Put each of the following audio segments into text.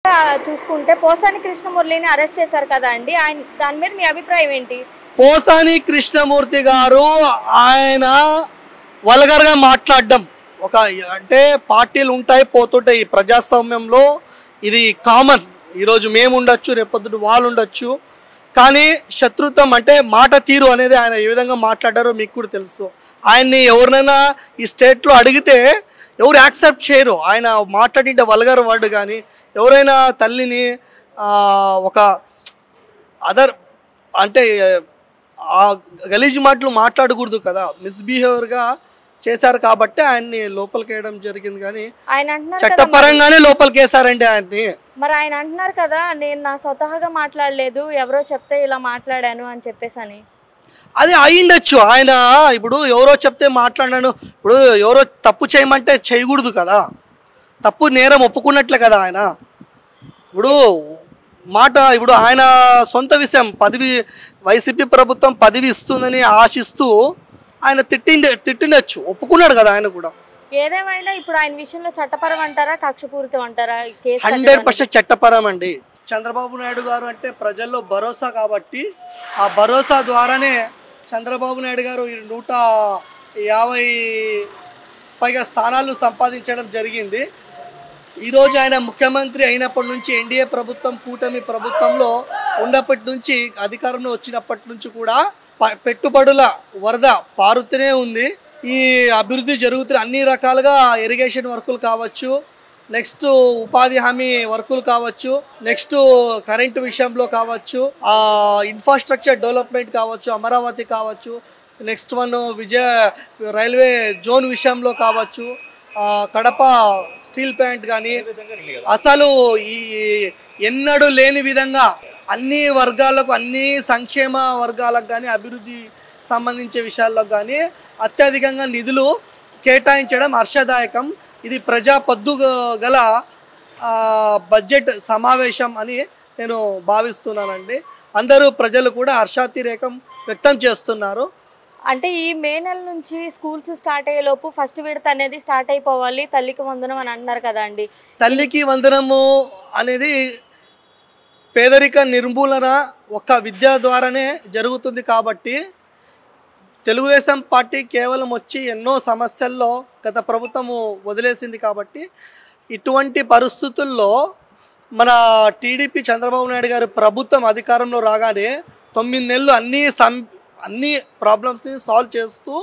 గా చూసుకుంటే పోసాని కృష్ణమురళిని అరెస్ట్ చేశారు కదా అండి, ఆయన దాని మీద మీ అభిప్రాయం ఏంటి? పోసాని కృష్ణమూర్తి గారు ఆయన వల్గర్గా మాట్లాడడం ఒక అంటే పార్టీలు ఉంటాయి పోతుంటాయి ప్రజాస్వామ్యంలో, ఇది కామన్. ఈరోజు మేము ఉండొచ్చు, రేపొద్దుట వాళ్ళు ఉండొచ్చు, కానీ శత్రుత్వం అంటే మాట తీరు అనేది ఆయన ఏ విధంగా మాట్లాడారో మీకు కూడా తెలుసు. ఆయన్ని ఎవరినైనా ఈ స్టేట్లో అడిగితే ఎవరు యాక్సెప్ట్ చేయరు. ఆయన మాట్లాడింటే వల్గర్ వర్డ్ కానీ ఎవరైనా తల్లిని ఒక అదర్ అంటే ఆ గలీజ్ మాటలు మాట్లాడకూడదు కదా, మిస్బిహేవియర్గా చేశారు కాబట్టి ఆయన్ని లోపలికి వేయడం జరిగింది. కానీ ఆయన అంటున్నారు చట్టపరంగానే లోపలికి వేశారండి ఆయన్ని. మరి ఆయన అంటున్నారు కదా, నేను నా స్వతహాగా మాట్లాడలేదు, ఎవరో చెప్తే ఇలా మాట్లాడాను అని చెప్పేసి. అది అయిండొచ్చు. ఆయన ఇప్పుడు ఎవరో చెప్తే మాట్లాడాను, ఇప్పుడు ఎవరో తప్పు చేయమంటే చేయకూడదు కదా, తప్పు నేరం ఒప్పుకున్నట్లే కదా ఆయన. ఇప్పుడు ఇప్పుడు ఆయన సొంత విషయం పదవి, వైసీపీ ప్రభుత్వం పదవి ఇస్తుందని ఆశిస్తూ ఆయన తిట్టిండొచ్చు, ఒప్పుకున్నాడు కదా ఆయన కూడా. ఏదేమైనా ఇప్పుడు ఆయన విషయంలో చట్టపరం అంటారా, కక్షపూరితం అంటారా? 100% చట్టపరం అండి. చంద్రబాబు నాయుడు గారు అంటే ప్రజల్లో భరోసా కాబట్టి ఆ భరోసా ద్వారానే చంద్రబాబు నాయుడు గారు 150 పైగా స్థానాలు సంపాదించడం జరిగింది. ఈరోజు ఆయన ముఖ్యమంత్రి అయినప్పటి నుంచి ఎన్డీఏ ప్రభుత్వం కూటమి ప్రభుత్వంలో ఉన్నప్పటి నుంచి అధికారంలో వచ్చినప్పటి నుంచి కూడా పెట్టుబడుల వరద పారుతూనే ఉంది. ఈ అభివృద్ధి జరుగుతున్న అన్ని రకాలుగా ఇరిగేషన్ వర్కులు కావచ్చు, నెక్స్ట్ ఉపాధి హామీ వర్కులు కావచ్చు, నెక్స్ట్ కరెంటు విషయంలో కావచ్చు, ఇన్ఫ్రాస్ట్రక్చర్ డెవలప్మెంట్ కావచ్చు, అమరావతి కావచ్చు, నెక్స్ట్ రైల్వే జోన్ విషయంలో కావచ్చు, కడప స్టీల్ ప్లాంట్ కానీ అసలు ఈ ఎన్నడూ లేని విధంగా అన్ని వర్గాలకు, అన్ని సంక్షేమ వర్గాలకు కానీ అభివృద్ధి సంబంధించే విషయాల్లో కానీ అత్యధికంగా నిధులు కేటాయించడం హర్షదాయకం. ఇది ప్రజా పద్దు గల బడ్జెట్ సమావేశం అని నేను భావిస్తున్నానండి. అందరూ ప్రజలు కూడా హర్షాతిరేకం వ్యక్తం చేస్తున్నారు. అంటే ఈ మే నెల నుంచి స్కూల్స్ స్టార్ట్ అయ్యేలోపు ఫస్ట్ విడత అనేది స్టార్ట్ అయిపోవాలి, తల్లికి వందనం అని అంటున్నారు కదా అండి. తల్లికి వందనము అనేది పేదరిక నిర్మూలన ఒక విద్య ద్వారానే జరుగుతుంది కాబట్టి తెలుగుదేశం పార్టీ కేవలం వచ్చి ఎన్నో సమస్యల్లో గత ప్రభుత్వము వదిలేసింది కాబట్టి ఇటువంటి పరిస్థితుల్లో మన టీడీపీ చంద్రబాబు నాయుడు గారి ప్రభుత్వం అధికారంలో రాగానే 9 నెలలు అన్ని ప్రాబ్లమ్స్ని సాల్వ్ చేస్తూ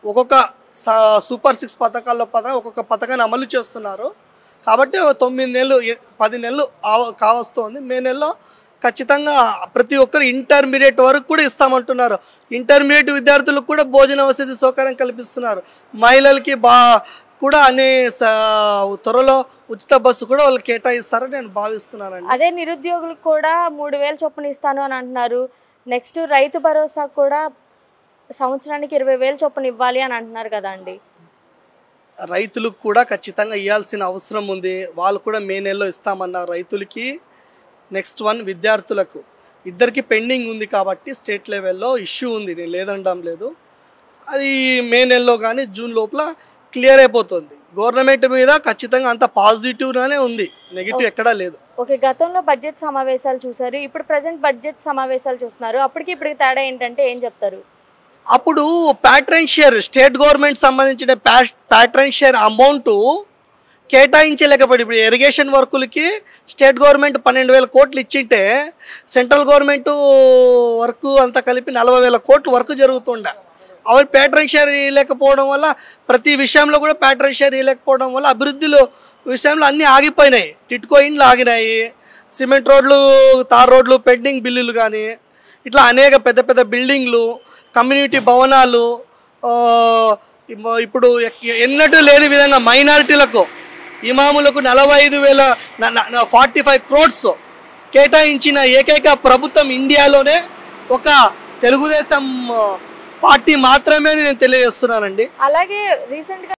ఒక్కొక్క సూపర్ 6 పథకాల్లో ఒక్కొక్క పథకాన్ని అమలు చేస్తున్నారు. కాబట్టి 9 నెలలు 10 నెలలు కావస్తోంది. మే నెలలో ఖచ్చితంగా ప్రతి ఒక్కరు ఇంటర్మీడియట్ వరకు కూడా ఇస్తామంటున్నారు. ఇంటర్మీడియట్ విద్యార్థులకు కూడా భోజన వసతి సౌకర్యం కల్పిస్తున్నారు. మహిళలకి కూడా త్వరలో ఉచిత బస్సు కూడా వాళ్ళు కేటాయిస్తారని నేను భావిస్తున్నానండి. అదే నిరుద్యోగులకు కూడా 3000 చొప్పున ఇస్తాను అని అంటున్నారు. నెక్స్ట్ రైతు భరోసా కూడా సంవత్సరానికి 20,000 చొప్పున ఇవ్వాలి అని అంటున్నారు కదా అండి. రైతులకు కూడా ఖచ్చితంగా ఇవ్వాల్సిన అవసరం ఉంది. వాళ్ళు కూడా మే నెలలో ఇస్తామన్నారు రైతులకి. నెక్స్ట్ విద్యార్థులకు ఇద్దరికి పెండింగ్ ఉంది కాబట్టి స్టేట్ లెవెల్లో ఇష్యూ ఉంది, నేను లేదనడం లేదు. అది మే నెలలో కానీ జూన్ లోపల క్లియర్ అయిపోతుంది. గవర్నమెంట్ మీద ఖచ్చితంగా అంత పాజిటివ్గానే ఉంది, నెగిటివ్ ఎక్కడా లేదు. ఓకే, గతంలో బడ్జెట్ సమావేశాలు చూసారు, ఇప్పుడు ప్రజెంట్ బడ్జెట్ సమావేశాలు చూస్తున్నారు, ఇప్పటికి తేడా ఏంటంటే ఏం చెప్తారు? అప్పుడు ప్యాట్రన్ షేర్ స్టేట్ గవర్నమెంట్ సంబంధించిన ప్యాట్రన్ షేర్ అమౌంట్ కేటాయించలేకపోయింది. ఇప్పుడు ఇరిగేషన్ వర్కులకి స్టేట్ గవర్నమెంట్ 12,000 కోట్లు ఇచ్చింటే సెంట్రల్ గవర్నమెంట్ వర్క్ అంతా కలిపి 40,000 కోట్లు వర్క్ జరుగుతుండే. అవి ప్యాట్రన్ షేర్ ఇవ్వలేకపోవడం వల్ల ప్రతి విషయంలో కూడా ప్యాట్రన్ షేర్ ఇవ్వలేకపోవడం వల్ల అభివృద్ధిలో విషయంలో అన్నీ ఆగిపోయినాయి. టిట్కో ఇండ్లు ఆగినాయి, సిమెంట్ రోడ్లు, తార్ రోడ్లు పెండింగ్ బిల్లులు కానీ ఇట్లా అనేక పెద్ద పెద్ద బిల్డింగ్లు, కమ్యూనిటీ భవనాలు, ఇప్పుడు ఎన్నడూ లేని విధంగా మైనారిటీలకు ఇమాములకు 45 crores కేటాయించిన ఏకైక ప్రభుత్వం ఇండియాలోనే ఒక తెలుగుదేశం పార్టీ మాత్రమే నేను తెలియజేస్తున్నానండి. అలాగే రీసెంట్గా